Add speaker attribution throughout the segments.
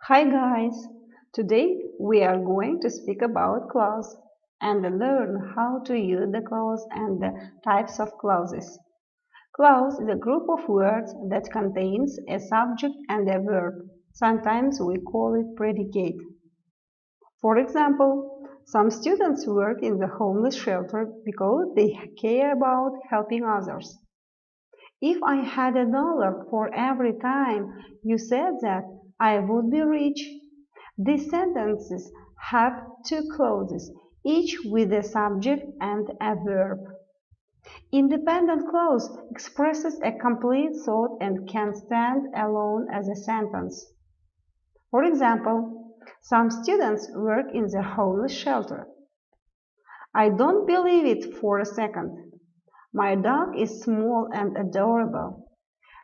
Speaker 1: Hi guys! Today we are going to speak about clause and learn how to use the clause and the types of clauses. Clause is a group of words that contains a subject and a verb. Sometimes we call it predicate. For example, some students work in the homeless shelter because they care about helping others. If I had $1 for every time you said that, I would be rich. These sentences have two clauses, each with a subject and a verb. Independent clause expresses a complete thought and can stand alone as a sentence. For example, some students work in the homeless shelter. I don't believe it for a second. My dog is small and adorable.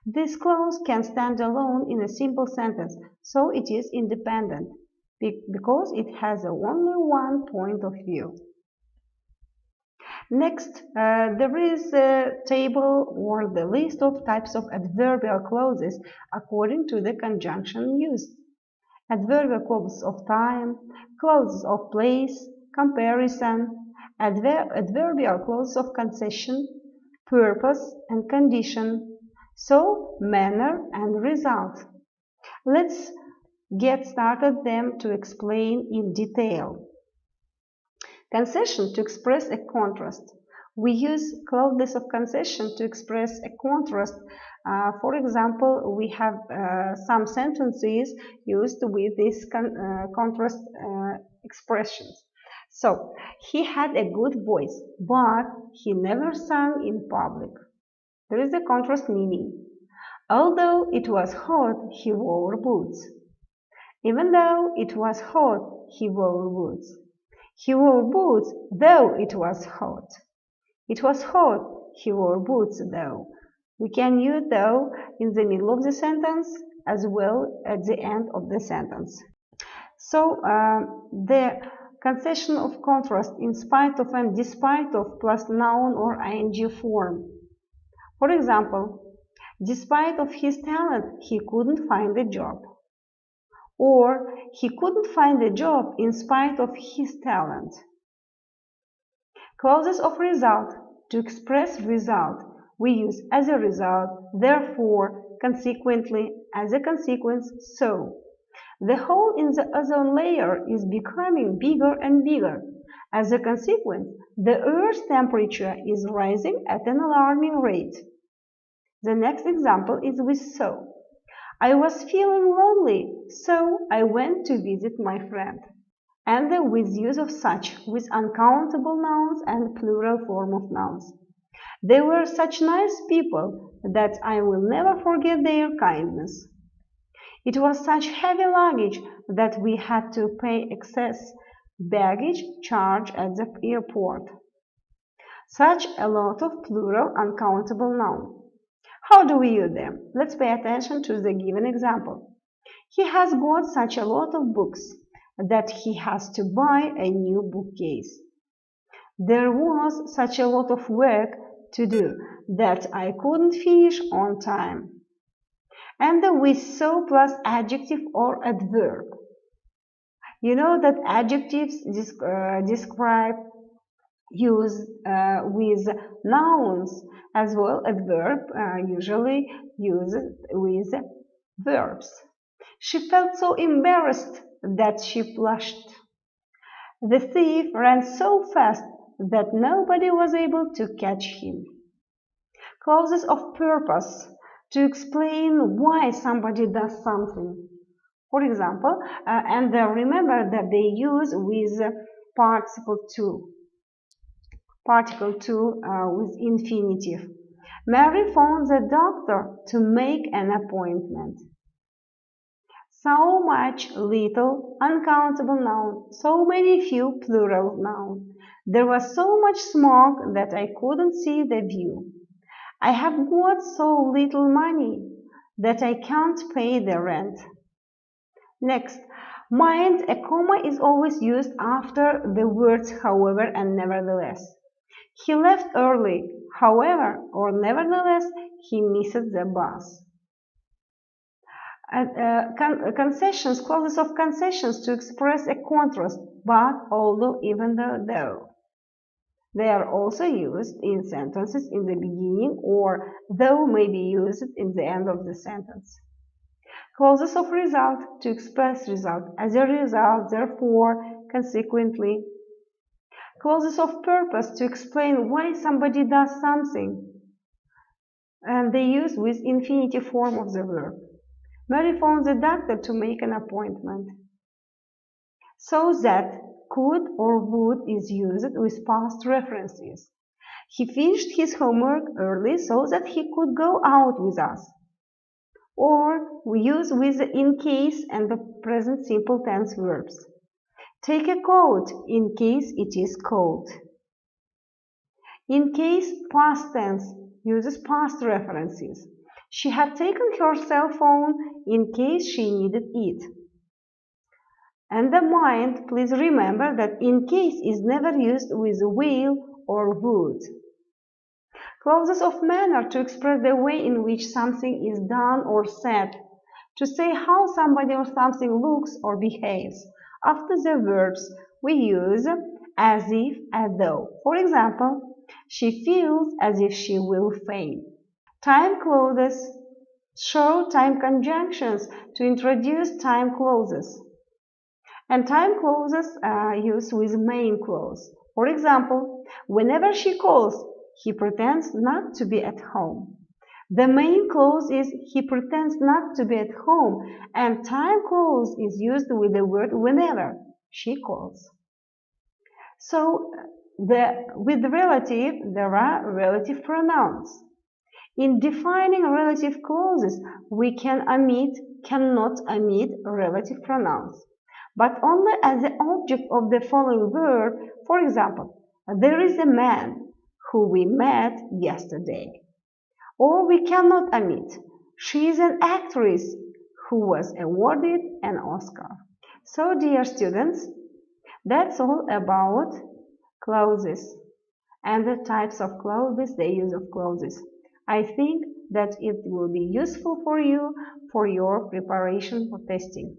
Speaker 1: This clause can stand alone in a simple sentence, so it is independent, because it has only one point of view. Next, there is a table or the list of types of adverbial clauses according to the conjunction used. Adverbial clauses of time, clauses of place, comparison, adverbial clauses of concession, purpose and condition, so manner and result. Let's get started them to explain in detail. Concession to express a contrast. We use clauses of concession to express a contrast. For example, we have some sentences used with these contrast expressions. So, he had a good voice, but he never sang in public. There is a contrast meaning. Although it was hot, he wore boots. Even though it was hot, he wore boots. He wore boots though it was hot. It was hot, he wore boots though. We can use though in the middle of the sentence as well at the end of the sentence. So the concession of contrast in spite of and despite of plus noun or ing form. For example, despite of his talent, he couldn't find a job. Or he couldn't find a job in spite of his talent. Clauses of result. To express result, we use as a result, therefore, consequently, as a consequence, so. The hole in the ozone layer is becoming bigger and bigger. As a consequence, the Earth's temperature is rising at an alarming rate. The next example is with so. I was feeling lonely, so I went to visit my friend. And the with use of such, with uncountable nouns and plural form of nouns. They were such nice people that I will never forget their kindness. It was such heavy luggage that we had to pay excess baggage charge at the airport. Such a lot of plural uncountable nouns. How do we use them? Let's pay attention to the given example. He has got such a lot of books that he has to buy a new bookcase. There was such a lot of work to do that I couldn't finish on time. And the with so plus adjective or adverb. You know that adjectives describe used with nouns as well as verb usually used with verbs. She felt so embarrassed that she blushed. The thief ran so fast that nobody was able to catch him. Clauses of purpose to explain why somebody does something. For example, and remember that they use with participle to. Particle 2 with infinitive. Mary phoned the doctor to make an appointment. So much little uncountable noun, so many few plural noun. There was so much smoke that I couldn't see the view. I have got so little money that I can't pay the rent. Next, mind, a comma is always used after the words however and nevertheless. He left early, however, or nevertheless, he missed the bus. Concessions, clauses of concessions to express a contrast, but, although, even though. They are also used in sentences in the beginning, or though may be used in the end of the sentence. Clauses of result to express result, as a result, therefore, consequently. Clauses of purpose to explain why somebody does something, and they use with infinitive form of the verb. Mary phoned the doctor to make an appointment. So that could or would is used with past references. He finished his homework early so that he could go out with us. Or we use with the in case and the present simple tense verbs. Take a coat in case it is cold. In case past tense uses past references. She had taken her cell phone in case she needed it. And the mind, please remember that in case is never used with will or would. Clauses of manner to express the way in which something is done or said, to say how somebody or something looks or behaves. After the verbs, we use as if, as though. For example, she feels as if she will faint. Time clauses show time conjunctions to introduce time clauses. And time clauses are used with main clause. For example, whenever she calls, he pretends not to be at home. The main clause is he pretends not to be at home, and time clause is used with the word whenever she calls. So, with relative, there are relative pronouns. In defining relative clauses, we cannot omit relative pronouns, but only as the object of the following verb. For example, there is a man who we met yesterday. Or we cannot omit, she is an actress who was awarded an Oscar. So, dear students, that's all about clauses and the types of clauses, the use of clauses. I think that it will be useful for you for your preparation for testing.